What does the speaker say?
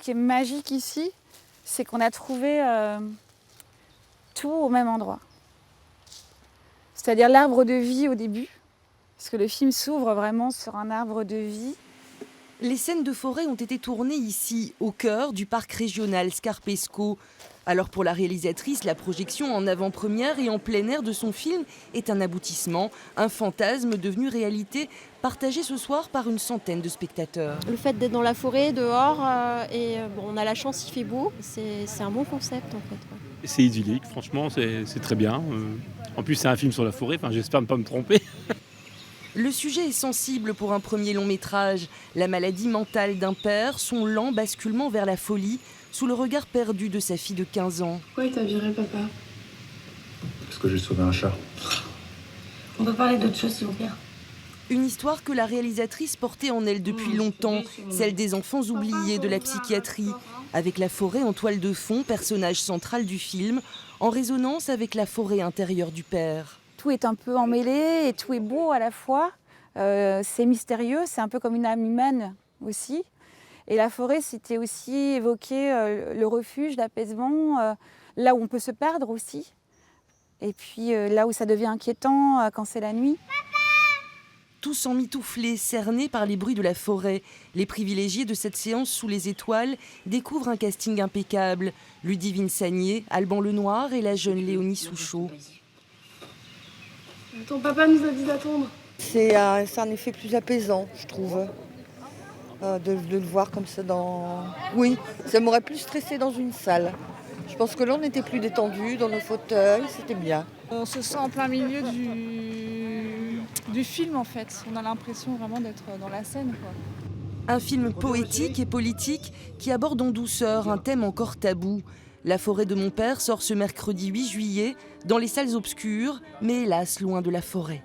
qui est magique ici, c'est qu'on a trouvé tout au même endroit. C'est-à-dire l'arbre de vie au début, parce que le film s'ouvre vraiment sur un arbre de vie. Les scènes de forêt ont été tournées ici, au cœur du parc régional Scarpesco. Alors pour la réalisatrice, la projection en avant-première et en plein air de son film est un aboutissement, un fantasme devenu réalité, partagé ce soir par une centaine de spectateurs. Le fait d'être dans la forêt, dehors, on a la chance, il fait beau, c'est un bon concept en fait. Ouais. C'est idyllique, franchement, c'est très bien. En plus, c'est un film sur la forêt, j'espère ne pas me tromper. Le sujet est sensible pour un premier long métrage. La maladie mentale d'un père, son lent basculement vers la folie, sous le regard perdu de sa fille de 15 ans. Pourquoi il t'a viré, papa? Parce que j'ai sauvé un chat. On peut parler d'autre chose, s'il vous plaît. Une histoire que la réalisatrice portait en elle depuis longtemps, celle des enfants oubliés de la psychiatrie, avec la forêt en toile de fond, personnage central du film, en résonance avec la forêt intérieure du père. Tout est un peu emmêlé et tout est beau à la fois. C'est mystérieux, c'est un peu comme une âme humaine aussi. Et la forêt, c'était aussi évoquer le refuge, l'apaisement, là où on peut se perdre aussi. Et puis là où ça devient inquiétant quand c'est la nuit. Tous emmitouflés, cernés par les bruits de la forêt, les privilégiés de cette séance sous les étoiles découvrent un casting impeccable. Ludivine Sagnier, Alban Lenoir et la jeune Léonie Souchot. Ton papa nous a dit d'attendre. C'est un effet plus apaisant, je trouve, de le voir comme ça dans... Oui, ça m'aurait plus stressé dans une salle. Je pense que là, on était plus détendu dans nos fauteuils, c'était bien. On se sent en plein milieu du film, en fait. On a l'impression vraiment d'être dans la scène, quoi. Un film poétique et politique qui aborde en douceur un thème encore tabou. La forêt de mon père sort ce mercredi 8 juillet dans les salles obscures, mais hélas loin de la forêt.